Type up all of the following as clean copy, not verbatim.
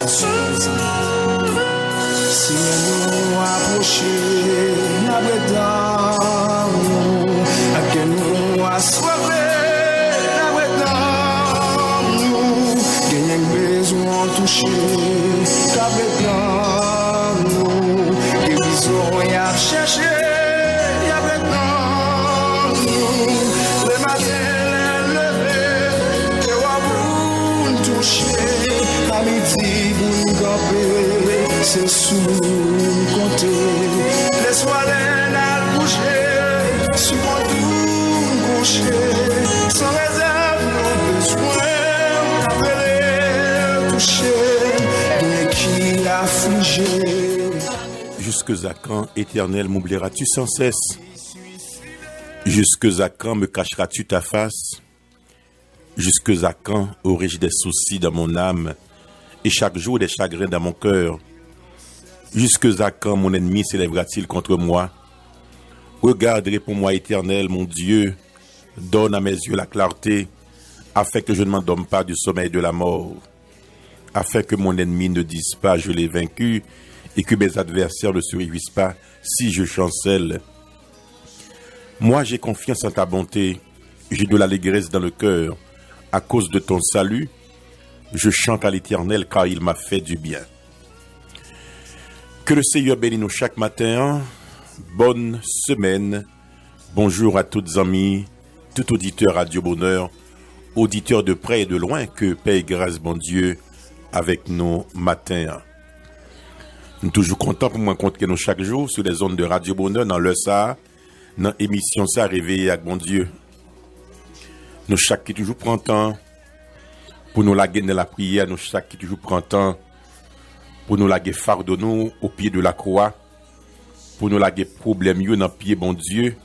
Si nous approcher la bédame, à que nous assoiffés la bédame, gagnons besoin toucher la bédame, guérison y a cherché la bédame, le matin levé, que vous toucher à midi vous camper. C'est sous côté, laisse-moi l'air bouger, sur mon tout coucher, sans réserve, nos besoins, appeler, toucher, bien qui affligé. Jusque à quand, Éternel, m'oublieras-tu sans cesse? Jusque à quand me cacheras-tu ta face? Jusque à quand aurai-je des soucis dans mon âme et chaque jour des chagrins dans mon cœur? Jusque à quand mon ennemi s'élèvera-t-il contre moi? Regarde, réponds-moi, Éternel, mon Dieu, donne à mes yeux la clarté, afin que je ne m'endorme pas du sommeil de la mort, afin que mon ennemi ne dise pas je l'ai vaincu, et que mes adversaires ne se réjouissent pas si je chancelle. Moi j'ai confiance en ta bonté, j'ai de l'allégresse dans le cœur, à cause de ton salut, je chante à l'Éternel car il m'a fait du bien. Que le Seigneur bénisse nous chaque matin. Bonne semaine. Bonjour à toutes amis, tout auditeur Radio Bonheur, auditeurs de près et de loin, que paix et grâce bon Dieu avec nous matin. Nous toujours contents pour rencontrer nous chaque jour sur les ondes de Radio Bonheur dans le ça, dans l'émission ça réveillé avec bon Dieu. Nous chaque qui toujours prend temps pour nous laguer dans la prière, nous chaque qui toujours prend temps pour nous laguer fardeau nous au pied de la croix, pour nous laguer problème yo dans pied bon Dieu,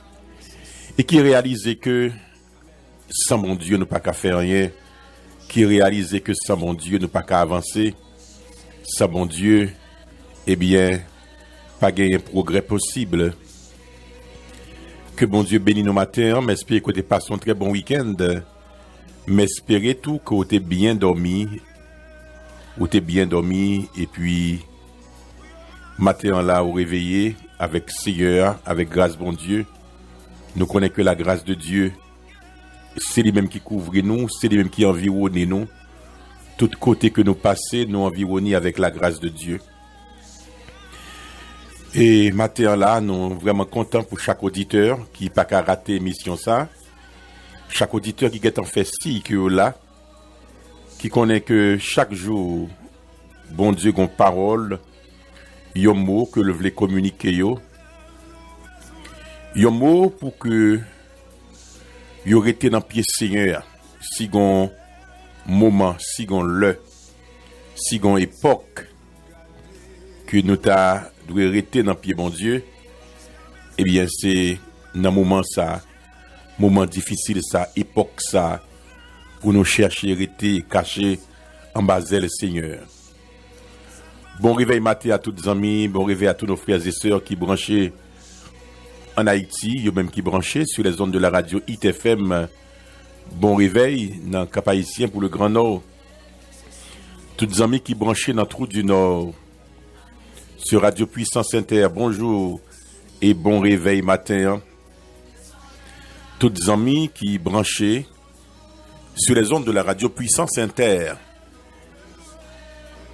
et qui réalise que sans bon Dieu nous pas qu'à faire rien, qui réalise que sans bon Dieu nous pas qu'à avancer, sans bon Dieu, eh bien, pas gagner un progrès possible. Que bon Dieu bénisse nos matins, m'espère que tu passes un très bon week-end, m'espérer tout que tu es bien dormi, ou t'es bien dormi, et puis matin là au réveillé avec Seigneur, avec grâce bon Dieu. Nous connaissons que la grâce de Dieu, c'est lui-même qui couvre nous, c'est lui-même qui environne nous. Tout côté que nous passons, nous environnons avec la grâce de Dieu. Et matin là, nous sommes vraiment contents pour chaque auditeur qui n'a pas qu'à rater l'émission ça. Chaque auditeur qui est en fait si qui est là, qui connaît que chaque jour, bon Dieu, une parole, un mot que le voulait communiquer, un mot pour que il aurait été dans le pied Seigneur, si un moment, si un le, si une époque que nous t'a dû rester dans le pied bon Dieu, eh bien c'est dans moment ça, moment difficile ça, époque ça, pour nous chercher, rester, cacher en bas le Seigneur. Bon réveil matin à tous les amis, bon réveil à tous nos frères et sœurs qui branchés en Haïti, eux même qui branchés sur les ondes de la radio ITFM. Bon réveil dans le Cap Haïtien pour le Grand Nord. Tous les amis qui branchés dans le Trou du Nord sur Radio Puissance Inter, bonjour et bon réveil matin. Tous les amis qui branchés sur les ondes de la radio Puissance Inter,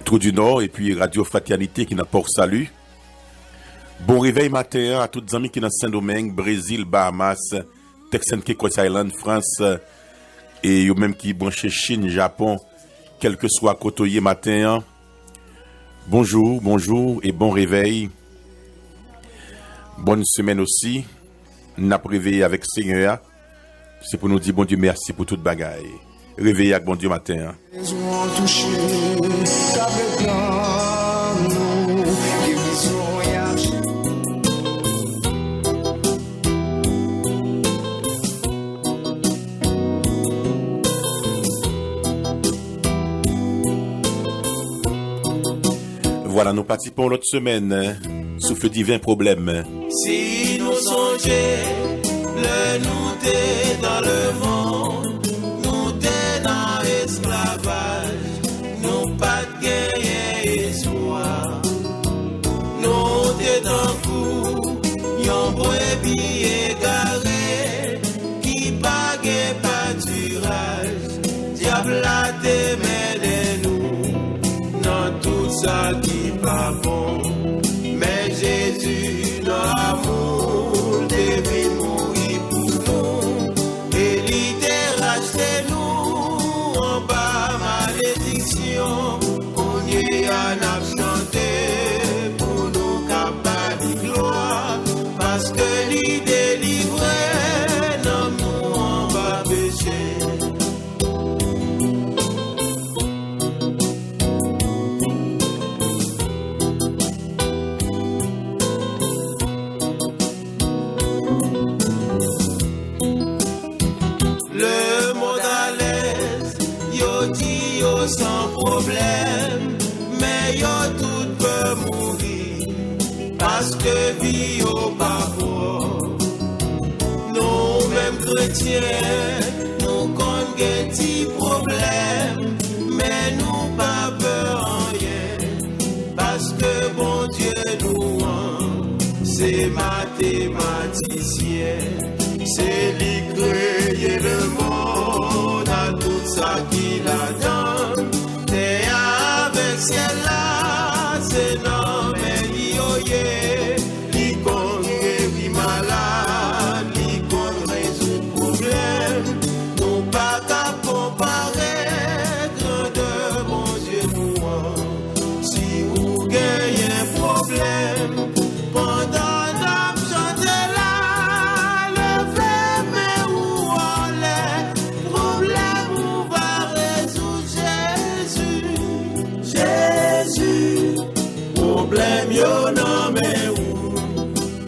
Trou du Nord, et puis Radio Fraternité qui n'a pas salut. Bon réveil matin à tous les amis qui sont dans Saint-Domingue, Brésil, Bahamas, Texan, Cape Island, France, et eux même qui branchent Chine, Japon, quel que soit côtoyer matin. Bonjour, bonjour et bon réveil. Bonne semaine aussi. N'a réveillé avec Seigneur. C'est pour nous dire bon Dieu merci pour toute bagaille. Réveillez avec bon Dieu matin. Voilà, nous participons l'autre semaine sous feu divin problème. Si nous songeons, le nous t'es dans le monde, nous t'es dans l'esclavage, nous pas de gagner ça qui pas bon. Mais Jésus, dans l'amour, devait mourir pour nous. Et l'idée racheter nous en bas malédiction. On y a chanté pour nous capables de gloire. Parce que l'idée livrée, non, nous en bas péché. Sans problème, mais yo tout peut mourir parce que vie au parcours. Nous mêmes chrétiens, nous connaissons des petits problèmes, mais nous pas peur en rien parce que bon Dieu nous c'est mathématicien, c'est lui créer le monde à tout ça qu'il a donné. C'est là, c'est non, mais l'ioye, l'icône guérit malade, l'icône résout problème. Nous pas qu'à comparer, grandeur, mon Dieu, nous. Si vous gagnez un problème, pendant notre chanter là, levez mais où on est, problème où va résoudre Jésus. Problème yo non mais où?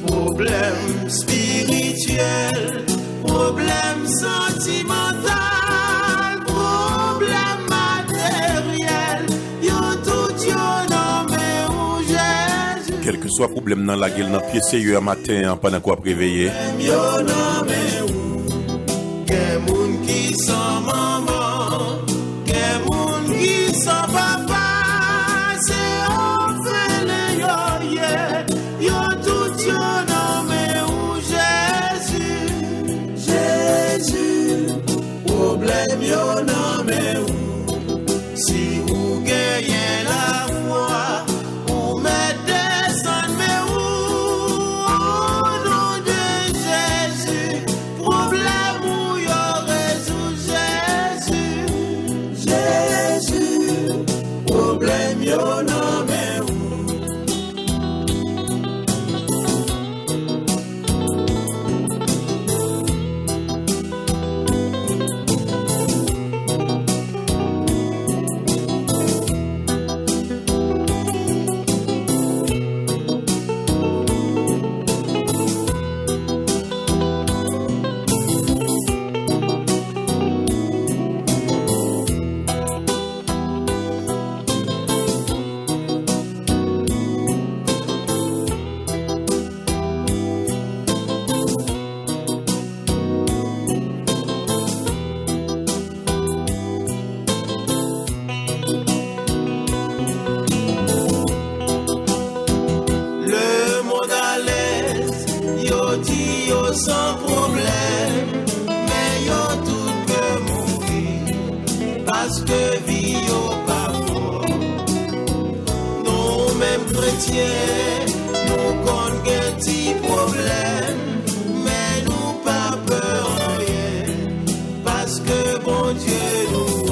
Problème spirituel, problème sentimental, problème matériel, yo tout yo non mais où Jésus. Quel que soit problème dans la gueule, dans le pied sérieux un matin, pendant qu'on va réveiller. Yo non mais où? Quel monde qui sans maman, quel monde qui sans papa. Problème yo non mais où? Si vous gagnez la foi, vous mettez descendre mais où? Au nom de Jésus, problème où yo résout Jésus, problème yo non mais où? Sans problème, mais yo tout peut mourir parce que vie au parcours. Nous mêmes chrétiens, nous connaissons des petits problèmes, mais nous pas peur en rien parce que bon Dieu nous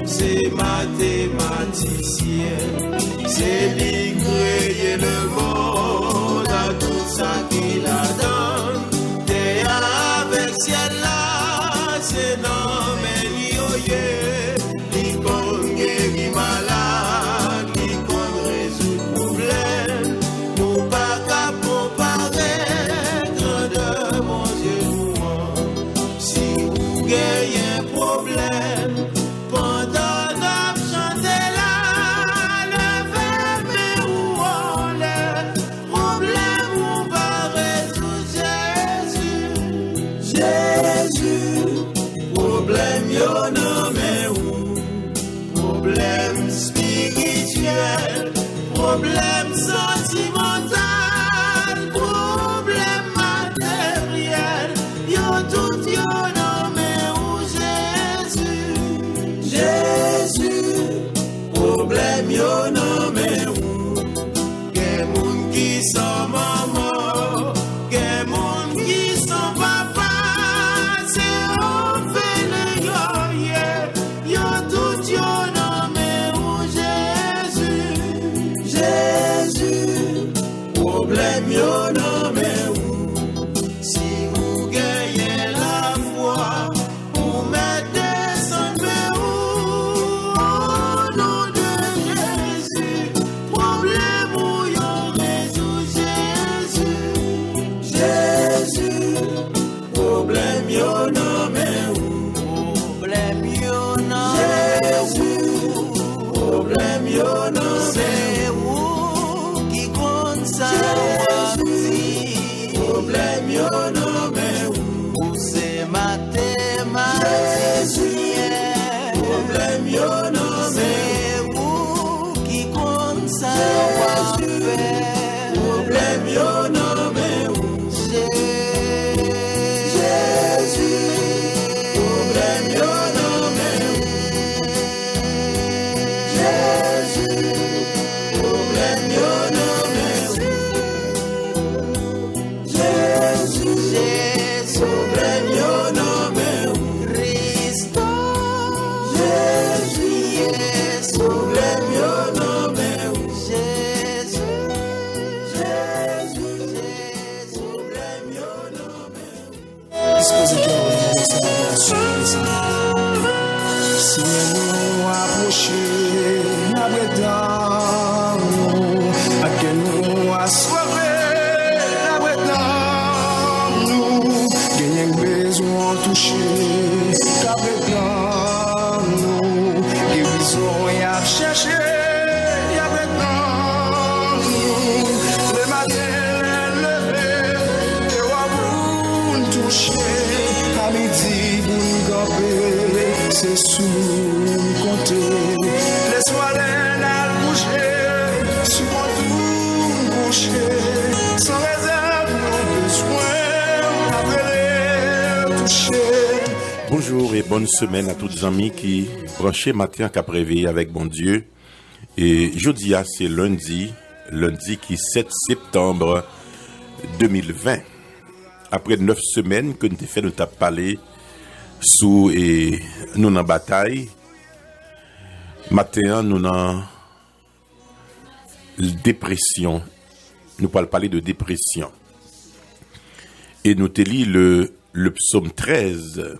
c'est mathématicien, c'est lui créer le monde à tout ça qu'il a donné. C'est non mais l'ioye, l'icône guérit malade, l'icône résout problème. Nous pas qu'à comparer, grandeur mon Dieu nous. Si vous gagnez un problème, pendant notre chanter là, levez mais où on est, problème où va résoudre Jésus. Problème yo non mais où? Problème spirituel, problème sentimental, problème matériel, yo tout yo non mais où Jésus, problème problème yo nan men ou. Gen moun ki son maman, gen moun ki son papa, se ou fele yo ye, yo tout yo nan men ou Jésus. Jésus, problème yo nan men ou. Si ou gagne la foi, ou mettez son men ou, au nom de Jésus, problème ou yo résout Jésus. Jésus, problème yo nan men ou. Problème yo nan Jésus, problème yo nan c'est ou qui compte ça. Problème yo nan men ou c'est mathématique. Problème yo nan men ou qui compte ça. Problème yo nan men ou Jésus. Problème yo nan men ou Jésus. Problème yo nan men ou Jésus, problème yo nan men ou Christo. Jésus, problème yo nan men ou Jésus. Jésus, problème yo nan men ou. Disposez cœur au moment de célébration, Seigneur, nous approcher, n'abredant nous, à que nous assoiffés, n'abredant nous, gagnons besoin toucher, n'abredant nous, guérison y a cherché, n'abredant nous, le matin levé, et à vous toucher, à midi vous gambez, c'est sous compter, laisse-moi l'air bouger, souvent tout coucher, sans réserve, nos besoins, appeler, toucher. Bonjour et bonne semaine à tous les amis qui branchaient matin qu'à réveiller avec bon Dieu. Et jeudi, c'est lundi qui 7 septembre 2020. Après 9 semaines que nous avons fait, nous avons parlé sous et nous en bataille. Matin, nous en dépression. Nous allons parler de dépression. Et nous te lis le psaume 13.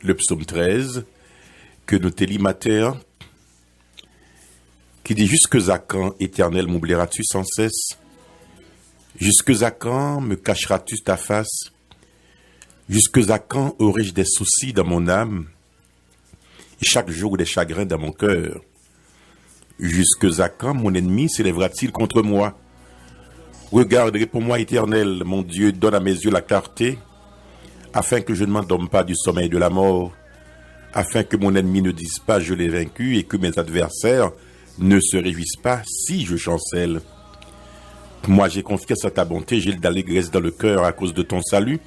Le psaume 13 que nous te lis matin, qui dit: jusque à quand, Éternel, m'oublieras-tu sans cesse? Jusque à quand me cacheras-tu ta face? Jusque à quand aurai-je des soucis dans mon âme et chaque jour des chagrins dans mon cœur? Jusque à quand mon ennemi s'élèvera-t-il contre moi? Regarde, réponds-moi, Éternel, mon Dieu, donne à mes yeux la clarté, afin que je ne m'endorme pas du sommeil de la mort, afin que mon ennemi ne dise pas je l'ai vaincu et que mes adversaires ne se réjouissent pas si je chancelle. Moi j'ai confiance à ta bonté, j'ai de l'allégresse dans le cœur à cause de ton salut.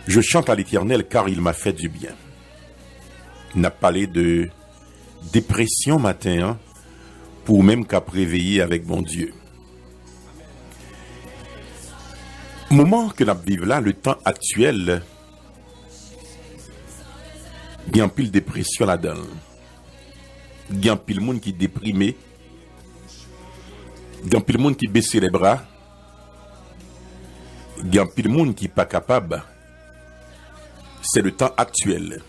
Je chante à l'Éternel car il m'a fait du bien. On a parlé de dépression matin, hein, pour même qu'à réveiller avec mon Dieu. Moment que nous vivons là, le temps actuel, il y a un pile de dépression là-dedans. Il y a un pile de monde qui est déprimé. Il y a un pile de monde qui baisse les bras. Il y a un pile de monde qui n'est pas capable. C'est le temps actuel.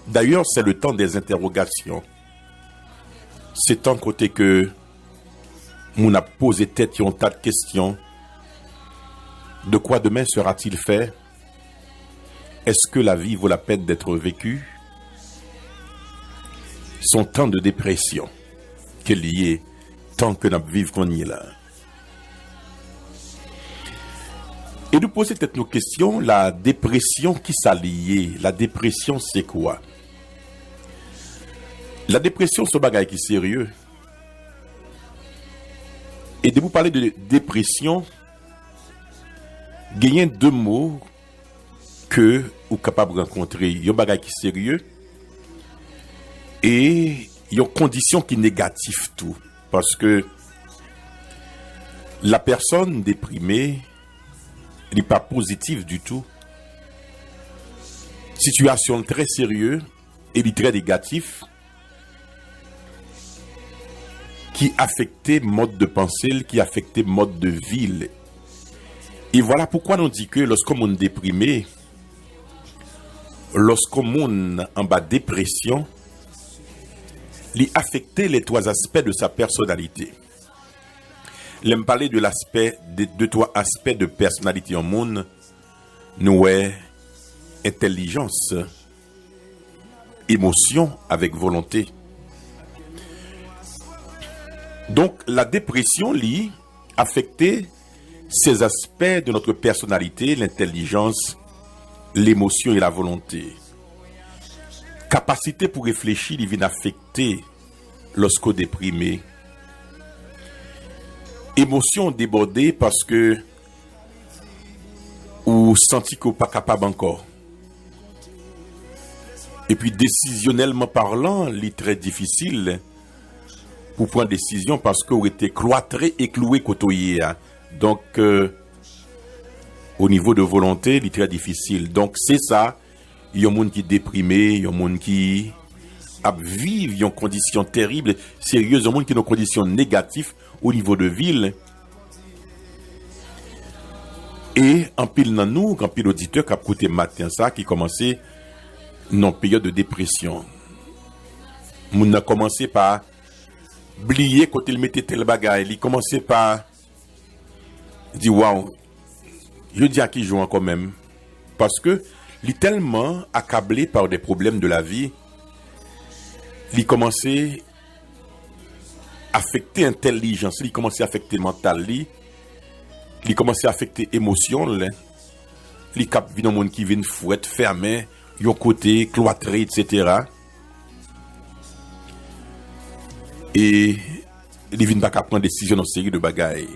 D'ailleurs, c'est le temps des interrogations. C'est tant côté que on a posé tête et un tas de questions. De quoi demain sera-t-il fait? Est-ce que la vie vaut la peine d'être vécue? Son temps de dépression, qu'il y ait tant que nous vivons qu'on y est là. Et nous poser peut-être nos questions, la dépression qui s'allie, la dépression c'est quoi? La dépression c'est un bagage qui est sérieux. Et de vous parler de dépression, il y a deux mots que vous êtes capable de rencontrer. Il y a un bagage qui est sérieux et il y a une condition qui est négative tout. Parce que la personne déprimée n'est pas positive du tout. Situation très sérieuse et très négative qui affectait mode de pensée, qui affectait mode de vie. Et voilà pourquoi on dit que lorsqu'on est déprimé, lorsqu'on est en bas de dépression, il affecte les trois aspects de sa personnalité. L'aime parler de l'aspect de trois aspects de personnalité en monde, nous est intelligence, émotion avec volonté. Donc la dépression lie affecter ces aspects de notre personnalité, l'intelligence, l'émotion et la volonté. Capacité pour réfléchir, il vient affecter lorsqu'on est déprimé. Émotion débordée parce que ou senti qu'on n'est pas capable encore. Et puis décisionnellement parlant, il est très difficile pour prendre décision parce qu'on était cloîtré et cloué côtoyé. Donc au niveau de volonté, il est très difficile. Donc c'est ça, il y a un monde qui est déprimé, il y a un monde qui vivent en conditions terribles, sérieuses, un monde qui est en conditions négatives au niveau de ville. Et en pile dans nous, en pile auditeur qui a écouté matin ça, qui commençait une période de dépression. On a commencé par oublier quand il mettait tel bagaille, il commençait par dire waouh, je dis à qui joue quand même, parce que il est tellement accablé par des problèmes de la vie, il commençait à affecter l'intelligence, il commençait à affecter le mental, il commençait à affecter l'émotion, il cap vient dans monde qui vient fouette fermé, yon côté cloîtré, etc. Et il vient pas qu'à prendre décision dans une série de bagailles.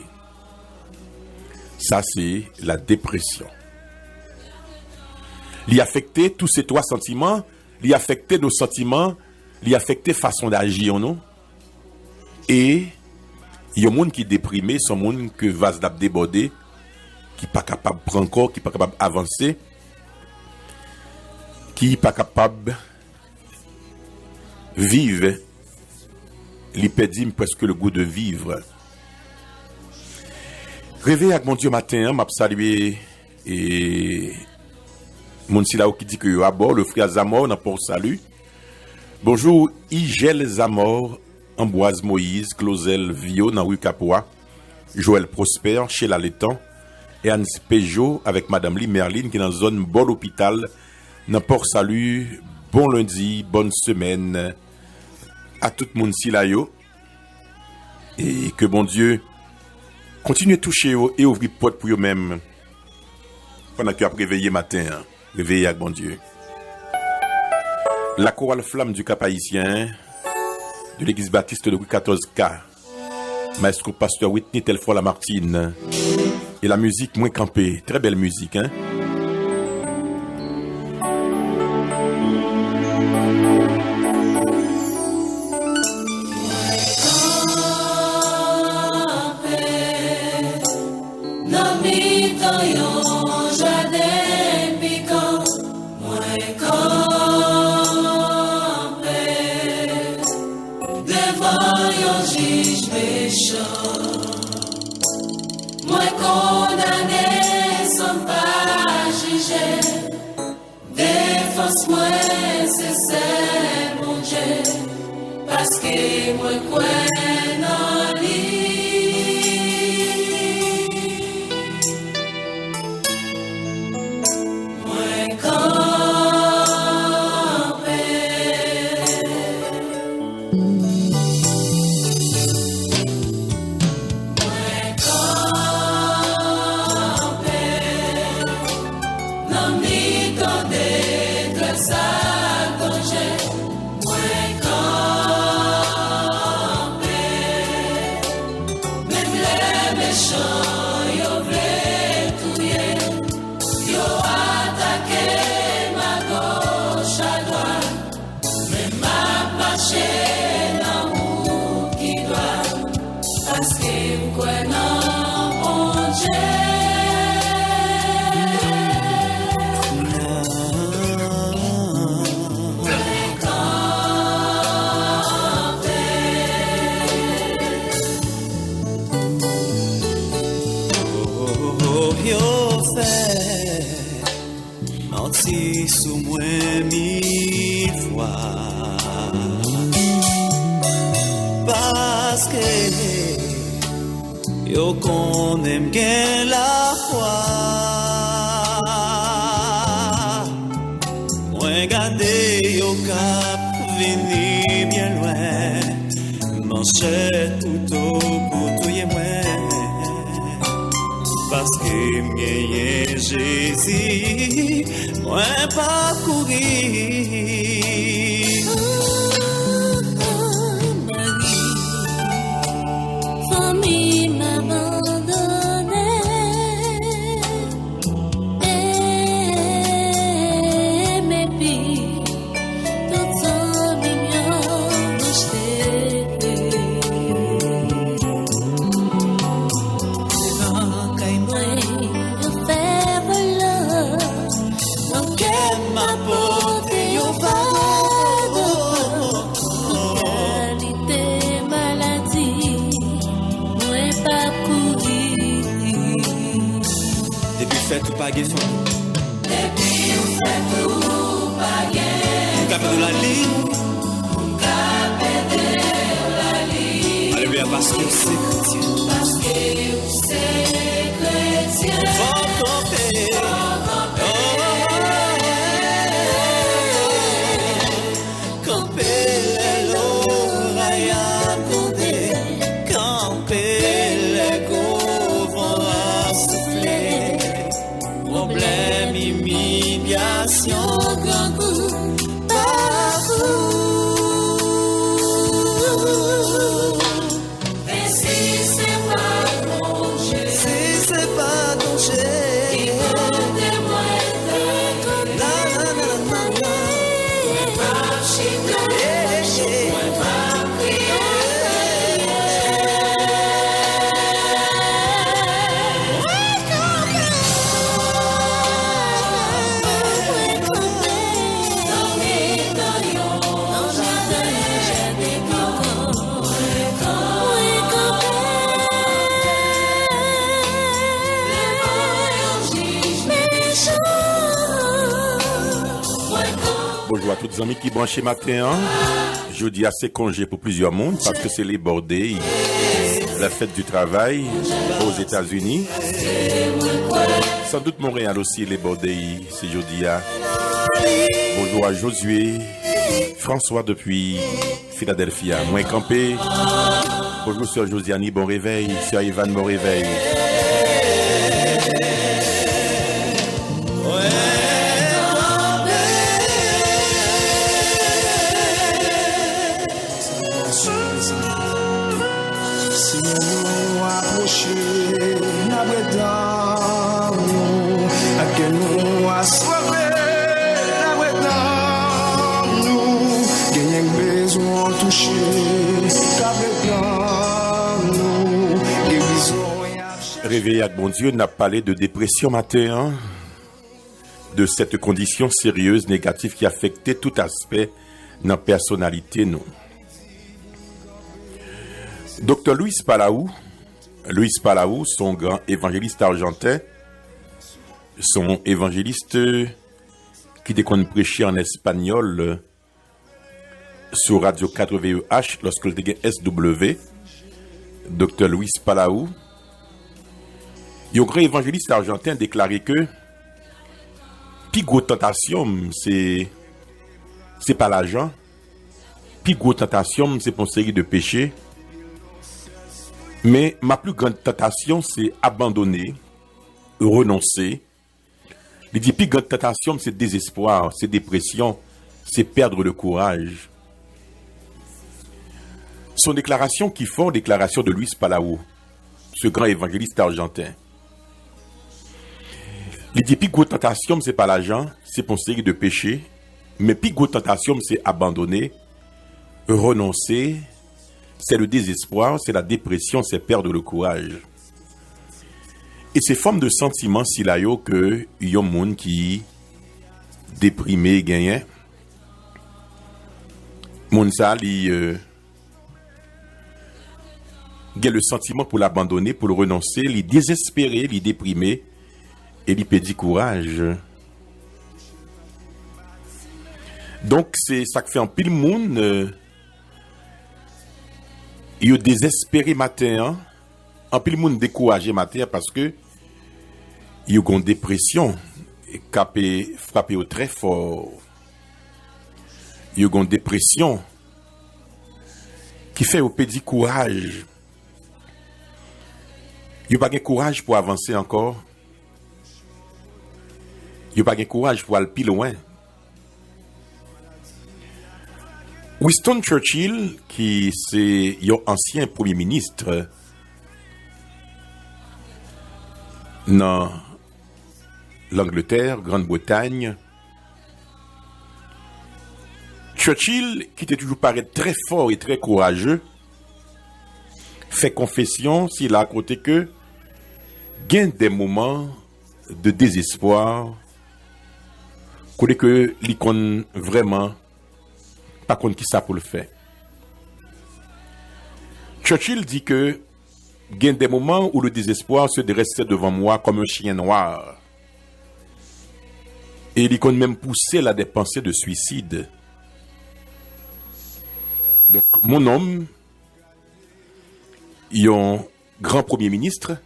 Ça c'est la dépression. Il affectait tous ces trois sentiments, il affectait nos sentiments, il affectait façon d'agir non. Et il y a un monde qui est déprimé, son monde que vase d'ab débordé, qui pas capable de prendre corps, qui pas capable d'avancer, qui pas capable de vivre. Il perd presque le goût de vivre. Réveille avec mon Dieu matin, m'a salué et mon silao qui dit que yo à bord, le frère Zamor n'a pas salut. Bonjour, Igel Zamor, Ambroise Moïse, Clausel Vio, dans rue Capois, Joël Prosper, chez Lalétan, et Anne Peugeot avec Madame Lee Merline qui est dans la zone bon hôpital. Dans Port Salut, bon lundi, bonne semaine à tout le monde si là yo. Et que bon Dieu continue à toucher et ouvrir porte pour eux-mêmes pendant que vous réveillé matin, réveillé avec bon Dieu. La chorale flamme du Cap haïtien de l'église baptiste de Louis XIV-K, maestro pasteur Whitney Telfort Lamartine, et la musique moins campée, très belle musique, hein. Moi, c'est mon Dieu, parce que moi, quoi, non, Marcher sous moi mille fois. Parce que yo qu'on aime bien la foi. Moi garder yo cap venir bien loin. Manger tout au bout tout y moi. Parce que m'y Jésus, moi pas courir. Marie, famille m'abandonnée, et mes filles, toutes sont mignonnes rejetées. Devant Caïmoué, je fais voler, donc elle m'a porté au Fait tout pas gain. Depuis on fait tout pas gain. Capé de la ligne. Capé de la ligne. Alléluia parce que c'est chrétien. Parce que c'est chrétien. Faut camper. Camper l'oreille à côté. Camper les gros à souffler. Problème, humiliation, grand coup, partout. Et si c'est pas ton Dieu, Si c'est pas ton Dieu, qui compte-moi la la la la la. pas chiter, pas prier. Bonjour à toutes les amis qui branchent matin. Jeudi à c'est congé pour plusieurs mondes parce que c'est les bordées, la fête du travail aux États-Unis. Sans doute Montréal aussi les bordées, c'est jeudi à. Bonjour à Josué, François depuis Philadelphia, moins campé. Bonjour sœur Josiane, bon réveil. Sœur Ivan, bon réveil. Si nous approcher, n'a pas nous, à que nous assoiffés, n'a pas nous, gagnons besoin toucher, n'a pas nous, guérison et Réveillé avec bon Dieu n'a parlé de dépression matin, de cette condition sérieuse, négative qui affectait tout aspect de notre personnalité, nous. Dr. Luis Palau, son grand évangéliste argentin, son évangéliste qui déconne prêcher en espagnol sur Radio 4VEH lorsque le était SW, Dr. Luis Palau, un grand évangéliste argentin déclaré que plus grosse tentation, c'est pas l'argent, plus grosse tentation, c'est pour une série de péchés. Mais ma plus grande tentation, c'est abandonner, renoncer. Il dit, plus grande tentation, c'est désespoir, c'est dépression, c'est perdre le courage. Son déclaration qui font déclaration de Luis Palau, ce grand évangéliste argentin. Il dit, plus grande tentation, c'est pas l'argent, c'est pour une série de péchés. Mais plus grande tentation, c'est abandonner, renoncer. C'est le désespoir, c'est la dépression, c'est perdre le courage. Et ces formes de sentiments, si là, que y a un monde qui déprimé, gagnant. Moun ça, il a le sentiment pour l'abandonner, pour le renoncer, il désespéré, il déprimé, et il perdit courage. Donc, c'est ça qui fait un pile monde. Il est désespéré matin. Un pile monde découragé matin parce que il y a une dépression qui frappé au très fort. Il y a une dépression qui fait au petit courage. Il n'y a pas de courage pour avancer encore. Il n'y a pas de courage pour aller plus loin. Winston Churchill, qui c'est un ancien premier ministre dans l'Angleterre, Grande-Bretagne, Churchill, qui était toujours paraît très fort et très courageux, fait confession s'il a à côté que gagne des moments de désespoir, côté que l'icône vraiment pas contre qui ça pour le faire. Churchill dit que gagne des moments où le désespoir se dressait devant moi comme un chien noir. Et l'icône même poussait à des pensées de suicide. Donc, mon homme, il y a un grand premier ministre,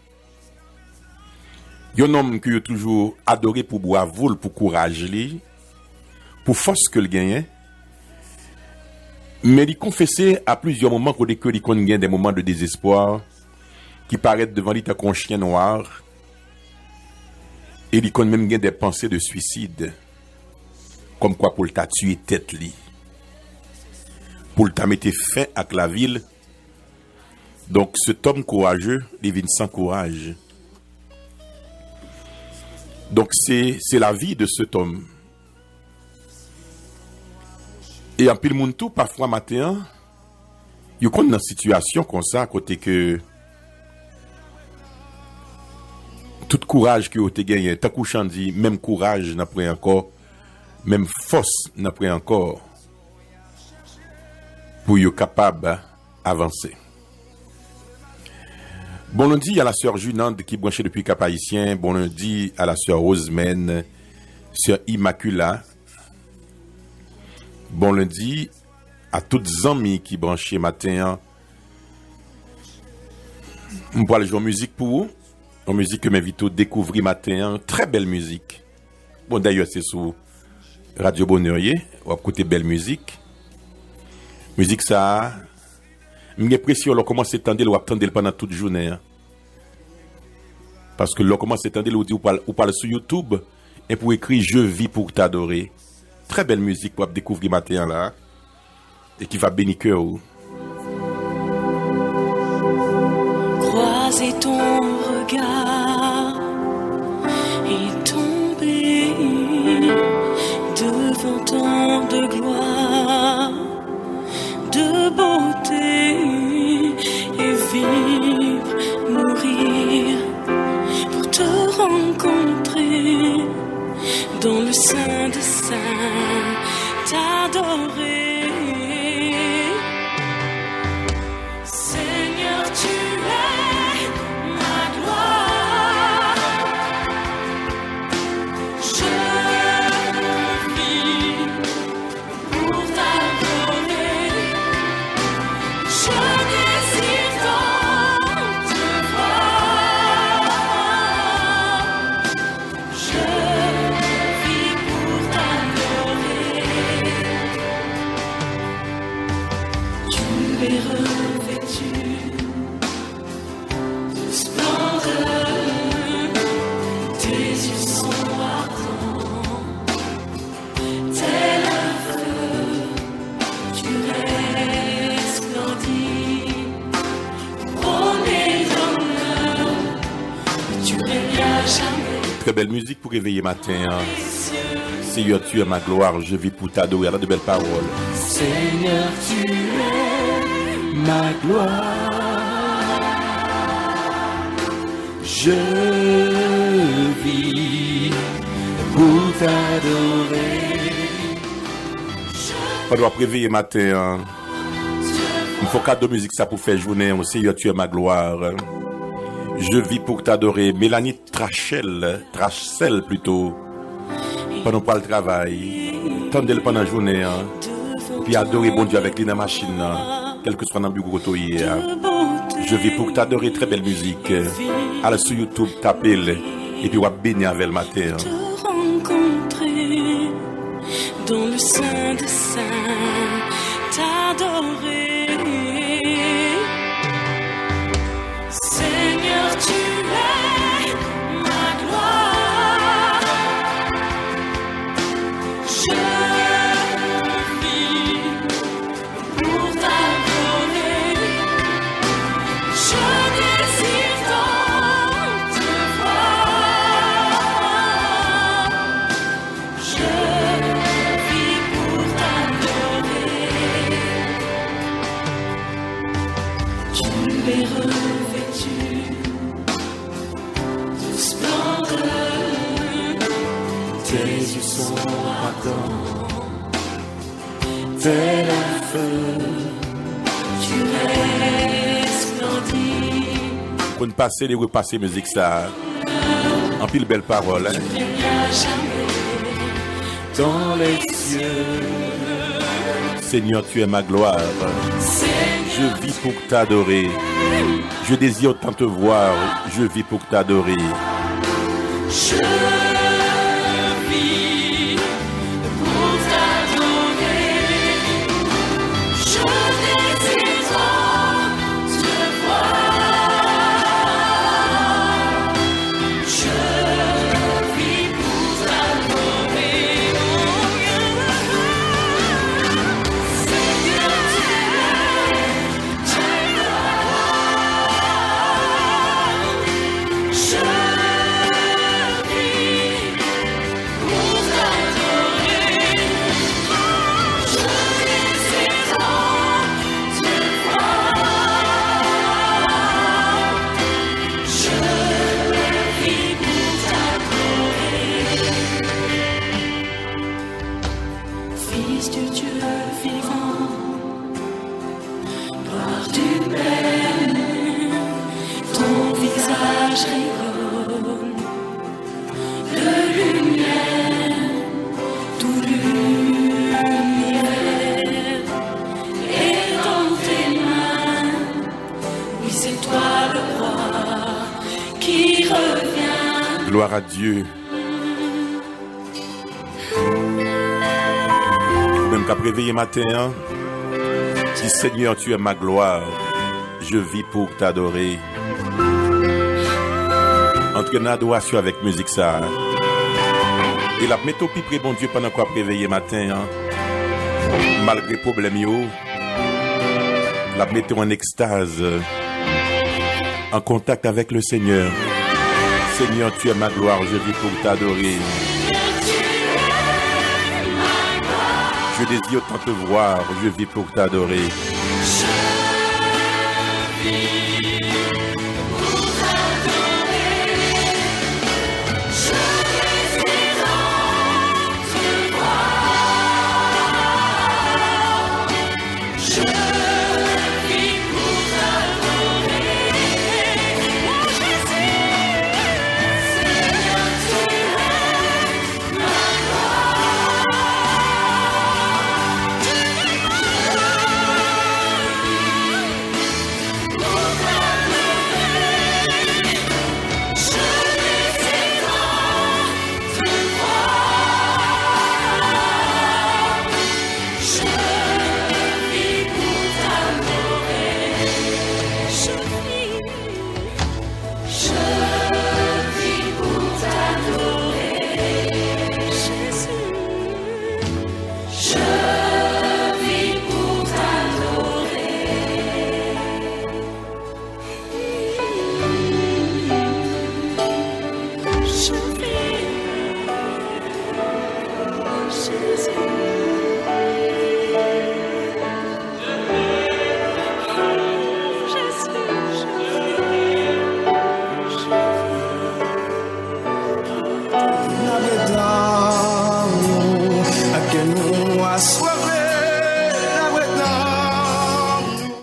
il y a un homme qui a toujours adoré pour bravoure, pour courage, pour force que le gagne. Mais il confessait à plusieurs moments que il gagne des moments de désespoir qui paraissent devant lui comme un chien noir. Et il connaît même des pensées de suicide. Comme quoi pour le tuer tête li. Pour le mettre fin à la ville. Donc cet homme courageux, il vient sans courage. Donc c'est la vie de cet homme. Et en pile monde tout, parfois matin, il y a une situation comme ça, à côté que tout courage que vous avez gagné, tant qu'on dit, même courage n'a pas encore, même force n'a pas encore, pour être capable d'avancer. Bon lundi à la sœur Junande qui branchait depuis Cap-Haïtien, bon lundi à la sœur Rosemène, sœur Immacula, bon lundi à toutes les amis qui branchaient matin. On va aller jouer en musique pour vous. Une musique que m'invite à découvrir matin, très belle musique. Bon d'ailleurs c'est sur Radio Bonheur, on va écouter belle musique. Musique ça, j'ai l'impression qu'on commence à attendre, on va attendre pendant toute journée. Parce que l'on commence à attendre, on parle sur YouTube et pour écrire je vis pour t'adorer. Très belle musique pour découvrir matin là et qui va bénir cœur. Croiser ton regard et tomber devant tant de gloire, de beauté et vivre, mourir pour te rencontrer dans le sein de saints, t'adorer. Très belle musique pour réveiller matin. Seigneur, tu es ma gloire, je vis pour t'adorer. Elle a de belles paroles. Seigneur, tu es ma gloire. Je vis pour t'adorer. On doit réveiller matin. Il faut cadeau de musique ça pour faire journée. Seigneur, tu es ma gloire. Je vis pour t'adorer. Mélanie Trachel plutôt. Pendant pas le travail. tendre pendant la journée, hein. Puis adorer bon Dieu avec les machines, hein. Quel que soit dans le bureau que tu es, hein. Je vis pour t'adorer très belle musique. Allez sur YouTube, tapez-le. Et puis on va bénir avec le matin, hein. Te rencontrer dans le sein des saints, t'adorer. Seigneur, tu es ma gloire. Je vis pour t'adorer. Je désire tant te voir. Je vis pour t'adorer. Tu es revêtu de splendeur. Tes yeux sont ardents, tel un feu. Tu resplendis. Pour ne passer les repasser musique ça. En pile belle parole, hein. Dans les cieux, Seigneur, tu es ma gloire. Je vis pour t'adorer. Je désire tant te voir. Je vis pour t'adorer. je vis pour t'adorer. Je désire te voir. Je vis pour t'adorer. Seigneur, tu es ma gloire. Je Fils du Dieu vivant, gloire du Père, ton visage rayonne de lumière, tout l'univers est dans tes mains. Oui, c'est toi le roi qui revient. Gloire à Dieu. Même qu'à réveiller matin, hein. Si Seigneur, tu es ma gloire. Je vis pour t'adorer. Entre une adoration avec musique ça. Et la mettre au plus près, bon Dieu, pendant qu'on réveiller matin, hein. Malgré problème yo, la mettre en extase, en contact avec le Seigneur. Seigneur, tu es ma gloire, je vis pour t'adorer. Je désire tant te voir, je vis pour t'adorer.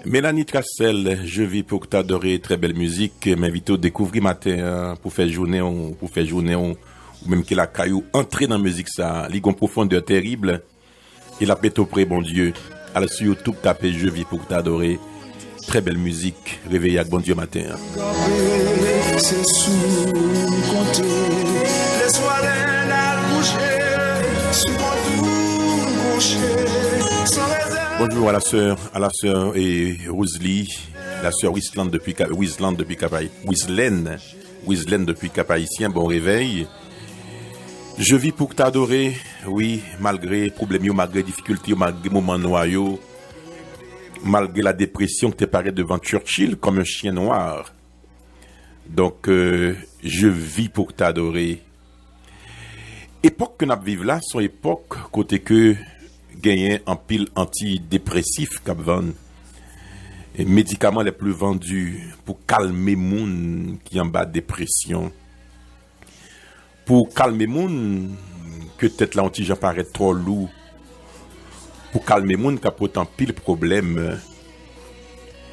Mélanie Tracel, je vis pour t'adorer, très belle musique, m'invite à découvrir matin pour faire journée, ou même que la caillou entrer dans la musique ça, ligue en profondeur terrible. Et la paix au près, bon Dieu. Alors sur YouTube, tapez Je vis pour t'adorer. Très belle musique. Réveillez avec bon Dieu matin. C'est sous compter. Les soirées à coucher. Sur mon coucher. Sans réserve. Bonjour à la sœur et Rosely, la sœur Wislaine depuis Cap-Haïtien. Bon réveil. Je vis pour t'adorer, oui, malgré problèmes, malgré difficultés, malgré moments noirs, malgré la dépression que tu parais devant Churchill comme un chien noir. Donc, je vis pour t'adorer. Époque que nous vivons là, son époque côté que gagné en pile antidépressif Cap-Van. Et médicaments les plus vendus pour calmer moun qui en bas dépression. Pour calmer moun que tête là anti paraît trop lourd. Pour calmer moun qui a pourtant pile problème.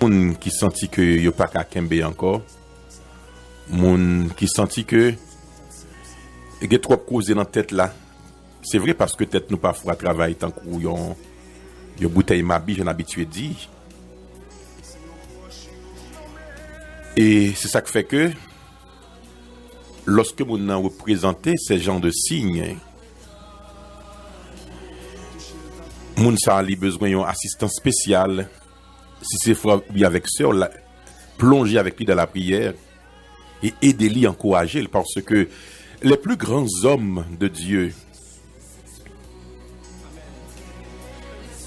Moun qui senti que yo pas qu'à kembe encore. Moun qui senti que y a trop causé dans tête là. C'est vrai parce que tête nous parfois travaille tant qu'on yon bouteille mabi, j'en habitué dit. Et c'est ça qui fait que lorsque nous avons représenté ces genres de signes, nous avons besoin d'une assistance spéciale. Si c'est frère ou avec sœur, plonger avec lui dans la prière et aider-lui, encourager, parce que les plus grands hommes de Dieu,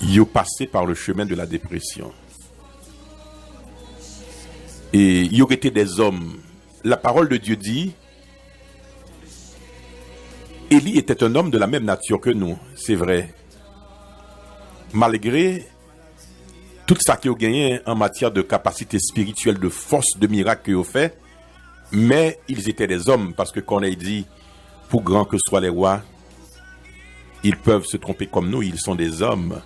ils ont passé par le chemin de la dépression. Et ils ont été des hommes. La parole de Dieu dit, Élie était un homme de la même nature que nous, c'est vrai. Malgré tout ça qu'ils ont gagné en matière de capacité spirituelle, de force, de miracle qu'ils ont fait, mais ils étaient des hommes, parce que quand on dit, pour grands que soient les rois, ils peuvent se tromper comme nous, ils sont des hommes.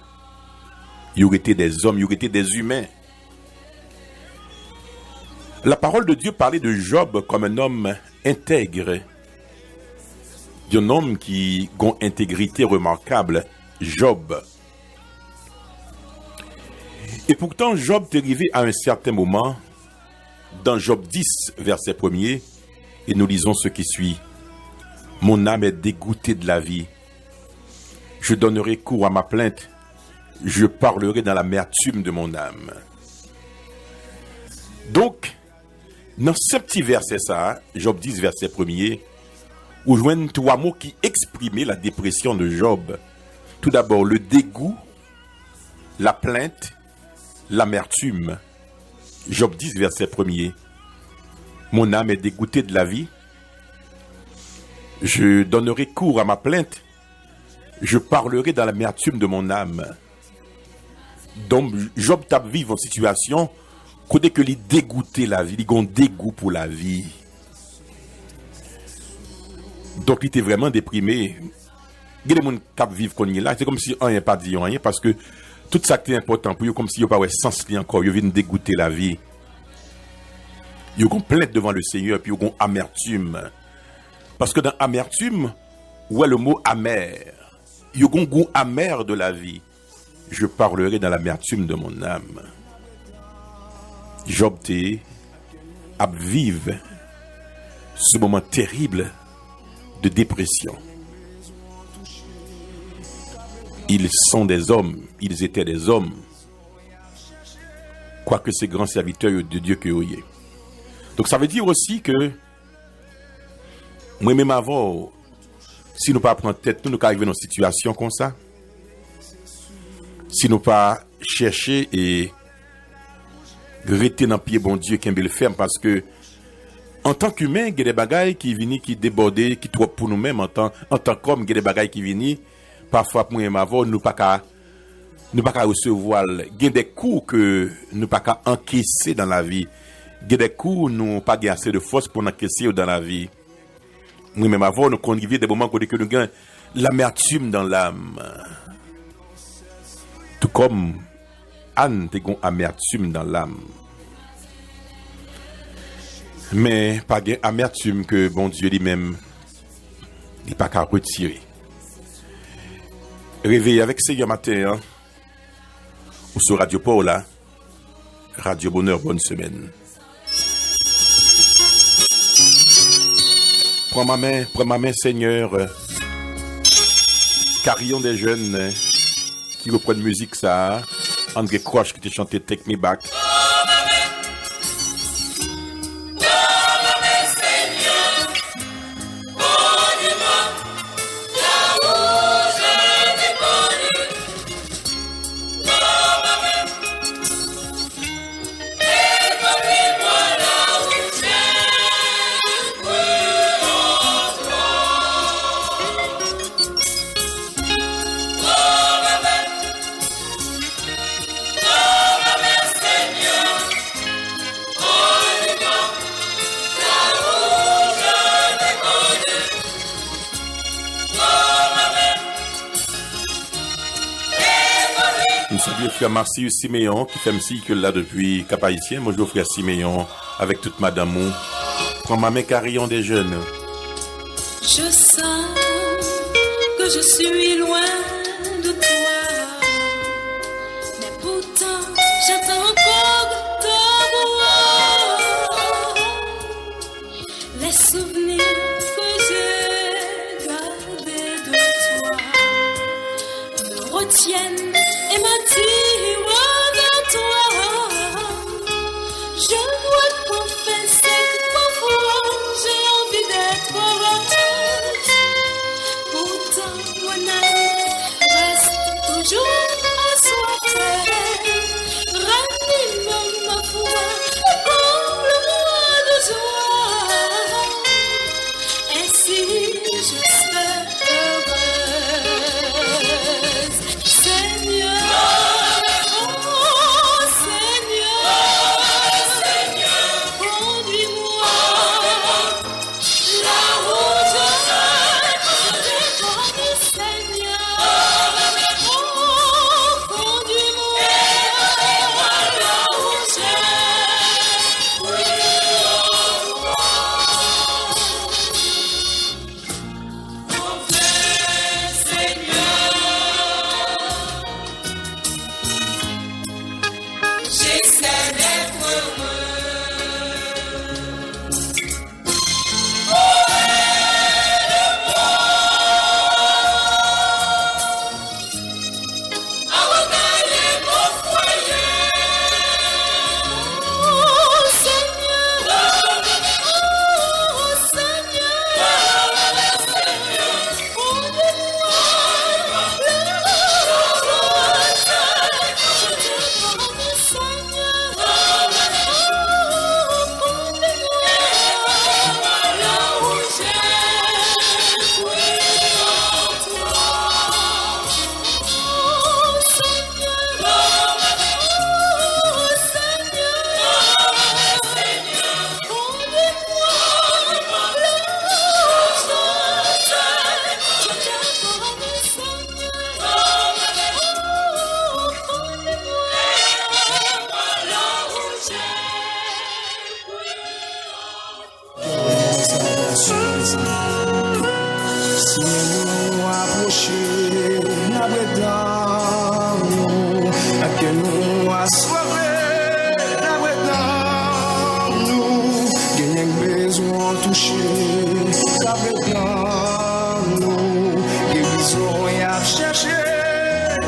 Ils auraient été des hommes, ils auraient été des humains. La parole de Dieu parlait de Job comme un homme intègre. D'un homme qui a une intégrité remarquable, Job. Et pourtant, Job est arrivé à un certain moment, dans Job 10, verset 1er, et nous lisons ce qui suit. Mon âme est dégoûtée de la vie. Je donnerai cours à ma plainte. Je parlerai dans l'amertume de mon âme. Donc, dans ce petit verset, ça, Job 10, verset 1er, où joignent trois mots qui exprimaient la dépression de Job. Tout d'abord, le dégoût, la plainte, l'amertume. Job 10, verset 1er. Mon âme est dégoûtée de la vie. Je donnerai cours à ma plainte. Je parlerai dans l'amertume de mon âme. Donc, Job tape vivre en situation côté que lui dégoûter la vie, il a un dégoût pour la vie. Donc, il était vraiment déprimé. Il y a des gens qui vivent comme il est là. C'est comme si on n'a pas dit rien parce que tout ça qui est important pour eux, comme si il n'y a pas de sens encore. Ils viennent dégoûter la vie. Ils ont plainte devant le Seigneur, puis ils ont amertume. Parce que dans amertume, où est le mot amer? Ils ont un goût amer de la vie. Je parlerai dans l'amertume de mon âme. Job a vivre ce moment terrible de dépression. Ils sont des hommes, ils étaient des hommes, quoique ces grands serviteurs de Dieu que vous voyez. Donc ça veut dire aussi que moi-même avant, si nous ne pas prendre tête, nous arrivons dans une situation comme ça. Si nous pas chercher et rester dans le pied bon Dieu qui est ferme, parce que en tant qu'humain, il y a des bagailles qui viennent, qui débordent, qui trop pour nous-mêmes en tant qu'homme, il y a des bagailles qui viennent. Parfois, pour nous, nous ne pas qu'à recevoir. Il y a des coups que nous pas qu'à encaisser dans la vie. Il y a des coups nous pas assez de force pour encaisser dans la vie. Nous-mêmes avant, nous convivons des moments où nous avons l'amertume dans l'âme. Tout comme Anne a une amertume dans l'âme. Mais pas une amertume que bon Dieu lui-même il pas qu'à retirer. Réveillé avec Seigneur matin, hein? Ou sur Radio Paola, Radio Bonheur, bonne semaine. Prends ma main, Seigneur. Carillon des jeunes qui reprennent musique, ça. André Croche qui t'a chanté Take Me Back. Frère Marcius Siméon qui fait musique là depuis Cap-Haïtien. Bonjour frère Siméon avec toute madame. Prends ma main carillon des jeunes. Je sens que je suis loin de toi, mais pourtant j'attends encore ta voix. Les souvenirs que j'ai gardés de toi me retiennent et m'attirent vers toi. Je dois te confesser que parfois j'ai envie d'être heureuse. Pourtant, mon âme reste toujours assoiffée. Ranime ma foi, comble-moi de joie. Ainsi je serai heureuse. Seigneur, oh Seigneur, conduis-moi là où je veux, Seigneur. Oh, conduis-moi là où je j'essaie d'être heureux. À regagner mon foyer. Oh Seigneur, oh Seigneur, conduis-moi là où Si nous approcher, n'a dans nous, à que nous assoiffés, n'a dans nous, gagnons besoin toucher, n'a dans nous, guérison y a cherché,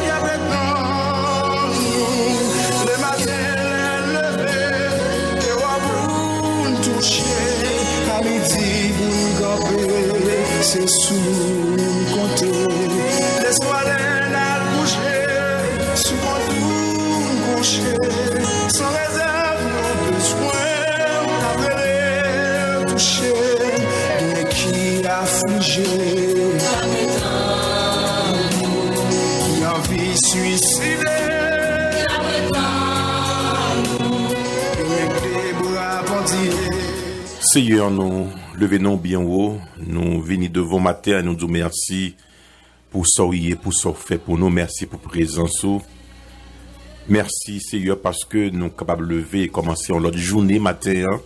n'a dans nous, le matin levé, que vous toucher, à midi vous gambez, c'est sous compter, laisse-moi la coucher, sous mon coucher, sans réserve, nos besoins, t'appeler, toucher, mais qui affligé, qui envie suicider, avec des bras bandillés. Seigneur, nous levons bien haut, nous venons devant matin et nous disons merci pour sourire, pour ce fait pour nous, merci pour présence. Merci Seigneur parce que nous sommes capables de lever et commencer l'autre journée matin, hein,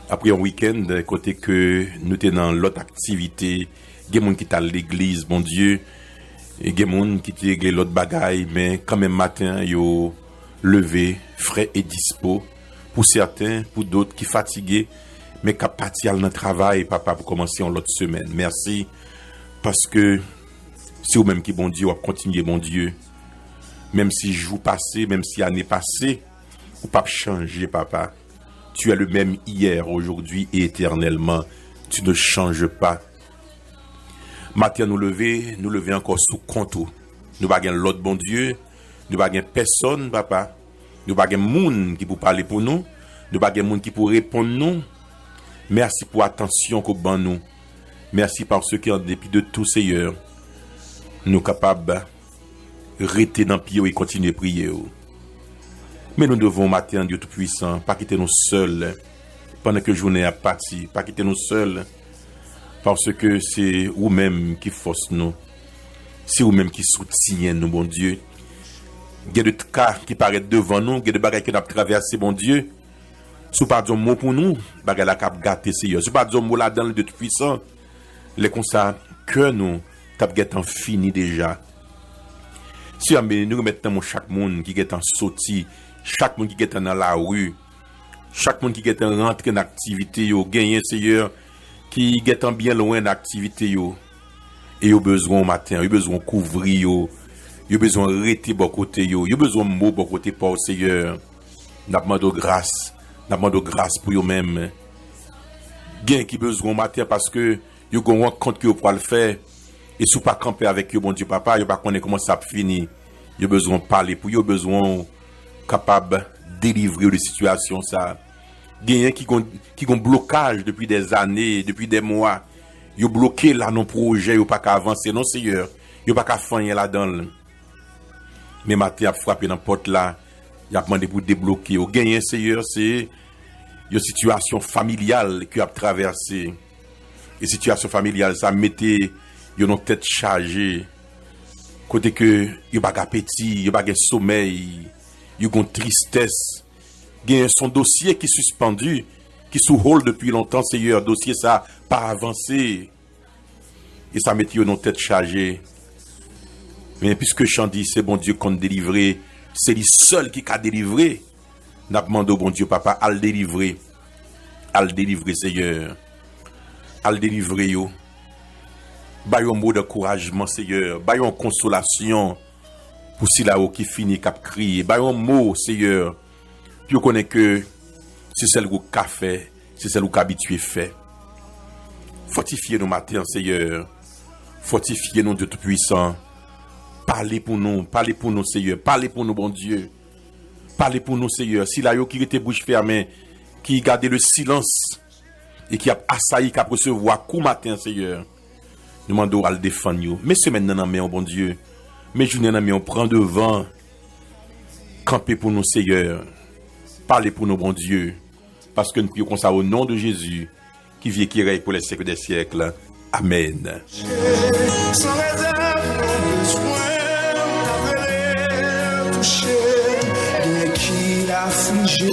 après un week-end, côté que nous sommes dans l'autre activité, il y a des gens qui sont à l'église, bon Dieu, Et des gens qui te réglé l'autre bagaille, mais quand même matin, yo levé, frais et dispo. Pour certains, pour d'autres qui fatigués, mais qui parti dans le travail, papa, pour commencer en l'autre semaine. Merci, parce que c'est vous-même qui bon Dieu, ou continuer bon Dieu. Même si jour passé, même si année passée, ou pas changer, papa. Tu es le même hier, aujourd'hui et éternellement. Tu ne changes pas. Matin, nous lever encore sous compte. Nous pas l'autre bon Dieu. Nous pas personne, papa. Nous pas monde qui pour parler pour nous. Nous pas monde qui pour répondre nous. Merci pour l'attention que vous nous. Merci parce que en dépit de tout, Seigneur, nous sommes capables de rester dans le pied et continuer à prier. Mais nous devons, matin, Dieu Tout-Puissant, pas quitter nous seuls pendant que la journée a parti, pas quitter nous seuls, parce que c'est vous-même qui force nous, c'est vous-même qui soutient nous, bon Dieu. Il y a des cas qui paraissent devant nous, il y a des bagages qui nous traversé, bon Dieu. Si vous ne parlez pas de mot pour nous, bagages la cap gâté, Seigneur. Si vous ne parlez pas de mot là-dedans, le Dieu Tout-Puissant, les constats que nous, t'as fini déjà. Si nous remettons chaque monde qui est en sortie, chaque monde qui est dans la rue, chaque monde qui est rentré dans l'activité, gagné, Seigneur, qui est bien loin d'activité, et il a besoin au matin, il a besoin de couvrir, il a besoin de rester bon côté, il a besoin de mots bon côté pour Seigneur. Nous demandons grâce pour eux-mêmes. Gain qui besoin au matin parce que ils ont un compte que vous pouvez le faire. Et si vous pas camper avec eux, bon Dieu, papa, vous ne connaissez pas comment ça finit. Vous avez besoin de parler pour eux, vous avez besoin capable de délivrer de situations. Ça. Gagnant qui ont blocage depuis des années, depuis des mois. Vous bloqué là nos projets, vous pas qu'à avancer, non, Seigneur. Vous pas qu'à faire là-dedans. Mais matin, a frappé dans la porte là, il a demandé pour débloquer. Vous gagnez, Seigneur, c'est une situation familiale que vous avez traversée. Et situation familiale, ça mettait une tête chargée. Côté que il pas appétit, il pas sommeil, il a une tristesse. Il y a son dossier qui est suspendu, qui sous hold depuis longtemps, Seigneur. Dossier ça pas avancé. Et ça mettait une tête chargée. Mais puisque Jean dit, c'est bon Dieu qu'on délivre, c'est lui seul qui a délivré. N'a demandé au bon Dieu, papa, à le délivrer. À le délivrer, Seigneur. À le délivrer, yo. Bayon mot d'encouragement, Seigneur. Bayon consolation pour si là-haut qui finit cap crier. Bayon mot, Seigneur. Puis on connaît que c'est celle qui a fait, c'est celle qui a habitué fait. Fortifiez nos matins, Seigneur. Fortifiez nos Dieu Tout-Puissant. Parlez pour nous, Seigneur. Parlez pour nous, bon Dieu. Parlez pour nous, Seigneur. Si là-haut qui était bouche fermée, qui gardait le silence et qui a assailli, qui a recevoir coup matin, Seigneur. Nous demandons à le défendre. Mais semaine dans main, bon Dieu. Mais journée dans main, on prend devant. Campez pour nous, Seigneur. Parlez pour nous, bon Dieu. Parce que nous prions comme ça au nom de Jésus, qui vit et qui règne pour les siècles des siècles. Amen. Sans réserve, besoin d'appeler, toucher, de qui l'affligé.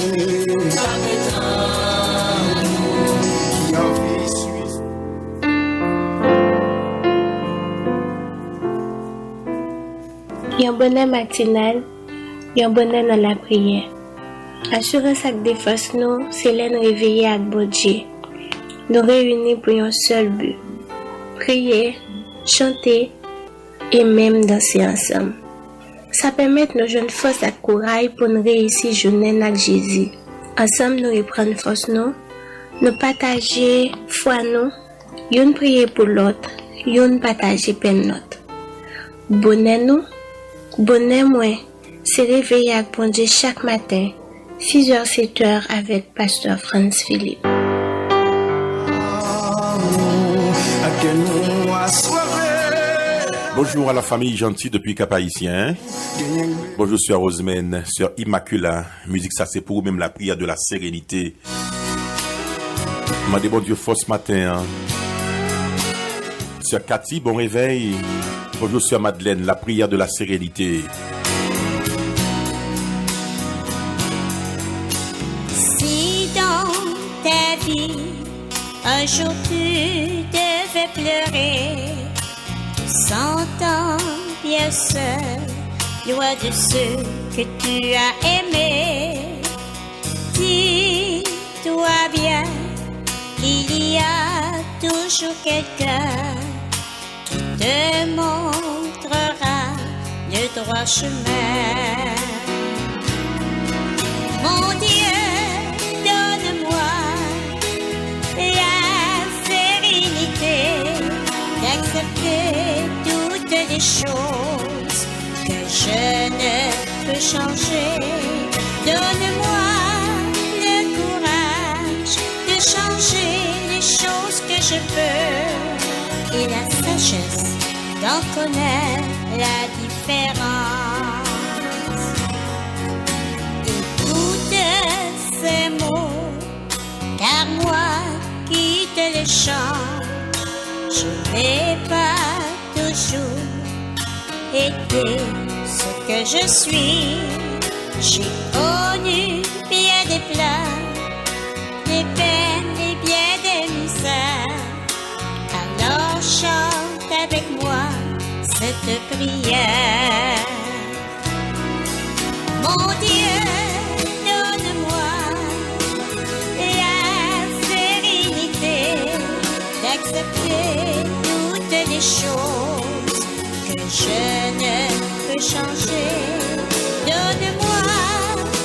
Il y a un bonheur matinal, il y a un bonheur dans la prière. Assurance avec des forces, nous, c'est l'en réveiller avec bon Dieu. Nous réunir pour un seul but. Prier, chanter et même danser ensemble. Ça permet nos jeunes forces et courage pour nous réussir journée avec Jésus. Ensemble, nous reprendre force, nous partager foi, nous prier pour l'autre, nous partager peine l'autre. Bonheur, nous. Bonheur, moi, c'est réveiller avec bon Dieu chaque matin, 6h-7h avec Pasteur Franz Philippe. Bonjour à la famille gentille depuis Cap-Haïtien. Bonjour sœur Rosemène, sœur Immaculata. Musique ça c'est pour même la prière de la sérénité. M'a dit bon Dieu force matin. Sœur Cathy, bon réveil. Bonjour sœur Madeleine, la prière de la sérénité. Si dans ta vie, un jour tu devais pleurer, sentant fier seul, loin de ceux que tu as aimés. Dis-toi bien, il y a toujours quelqu'un qui te montrera le droit chemin. Mon Dieu, donne-moi la sérénité d'accepter toutes les choses que je ne peux changer. Donne-moi le courage de changer les choses que je peux et la sagesse d'en connaître la différence. Écoute ces mots, car moi qui te les chante, je n'ai pas toujours été ce que je suis. J'ai connu bien des plats, des peines et bien des misères. Alors chante avec moi cette prière. Mon Dieu, donne-moi la sérénité d'accepter toutes les choses que je ne peux changer. Donne-moi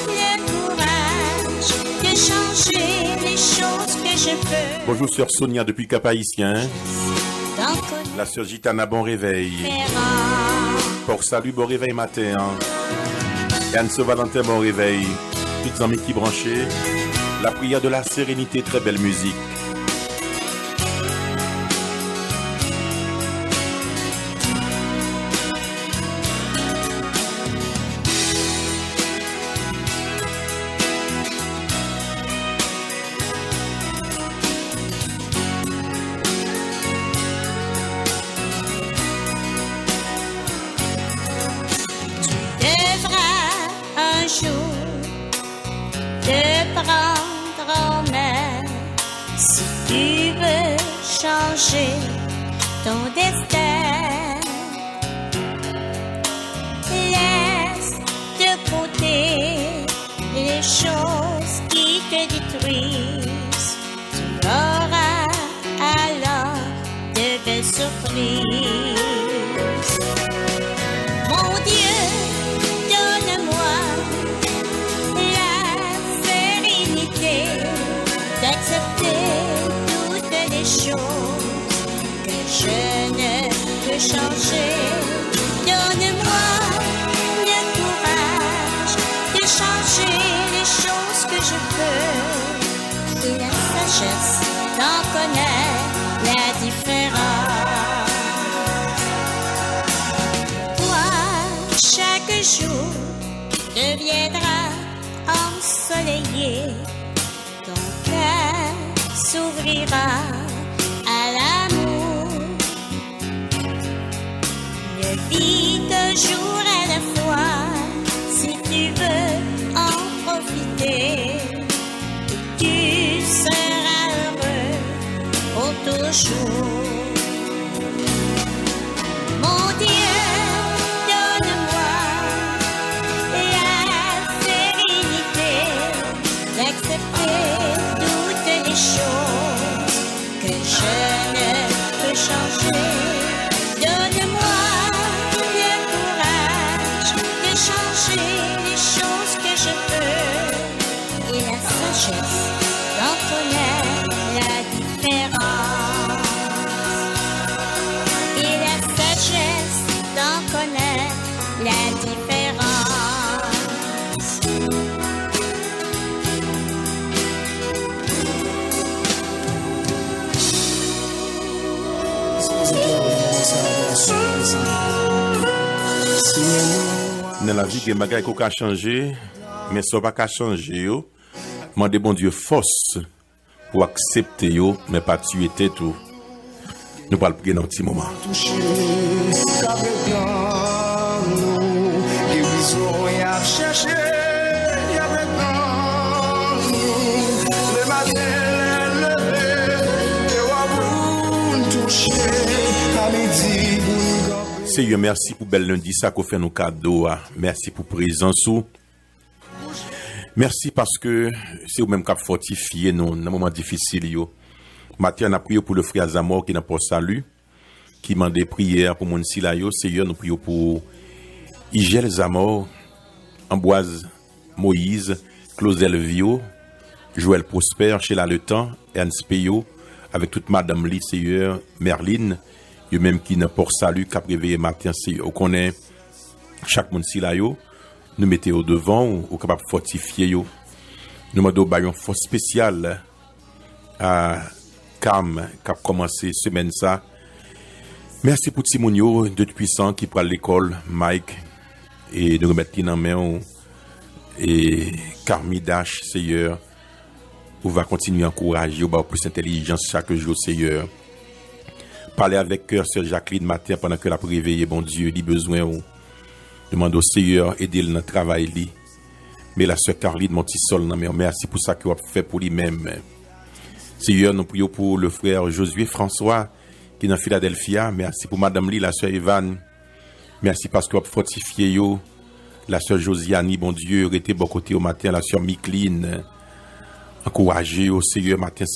le courage de changer les choses que je peux. Bonjour sœur Sonia depuis Cap-Haïtien. Dans La sœur Gitana, bon réveil. Pour salut, bon réveil matin. Anne Valentin, bon réveil. Toutes les amis qui branchaient. La prière de la sérénité, très belle musique. Te prendre en main si tu veux changer ton destin. Laisse de côté les choses qui te détruisent. Tu auras alors de belles surprises. Mon Dieu, donne-moi d'accepter toutes les choses que je ne peux changer. Donne-moi le courage de changer les choses que je peux et la sagesse d'en connaître la différence. Toi, chaque jour deviendra ensoleillé. Ton cœur s'ouvrira à l'amour. Ne vis qu'un jour à la fois, si tu veux en profiter. Et tu seras heureux pour toujours. Mon Dieu, donne-moi la sérénité d'accepter toutes les choses que je ne peux changer. Donne-moi le courage de changer les choses que je peux et la sagesse d'en connaître la différence. Et la sagesse d'en connaître la différence. Dans la vie, il y a des bagages qui ont changé, mais ça va pas changer. Demandez bon Dieu force pour accepter, mais pas tuer tout. Nous parlons de un petit moment. Seigneur, merci pour bel lundi, ça qu'on fait nos cadeaux. Merci pour présence. Merci parce que c'est vous même qui a fortifié nous dans un moment difficile. Matin, on a prié pour le frère Zamor qui n'a pas salut, qui m'a des prières pour mon silayo. Seigneur, nous prions pour Igel Zamor, Amboise Moïse, Clausel Vio, Joël Prosper, Sheila Le Temps, Ernst Peyo, avec toute Madame Lee, Seigneur, Merline, eux même qui n'a pas salut, qui a réveillé matin, Seigneur, qu'on est chaque monde silayo. Nous mettons au devant, ou capable de fortifier. Nous demandons une force spéciale à Cam qui a commencé semaine ça. Merci pour Simonio, de puissant qui prend l'école, Mike, et nous remettons dans main et Carmidash, Seigneur. On va continuer à encourager, on va plus d'intelligence chaque jour, Seigneur. Parler avec cœur, Sœur Jacqueline matin pendant que la réveillé, bon Dieu, il a besoin. Demande au Seigneur aider dans le travail. Mais la sœur Caroline Montisol, merci pour ça qu'il a fait pour lui-même. Seigneur, nous prions pour le frère Josué François qui est dans Philadelphia. Merci pour Madame Lee, la sœur Evan. Merci parce qu'il a fortifié la sœur Josiane, bon Dieu, était bon côté au matin, la sœur Micheline. Encouragez au Seigneur matin.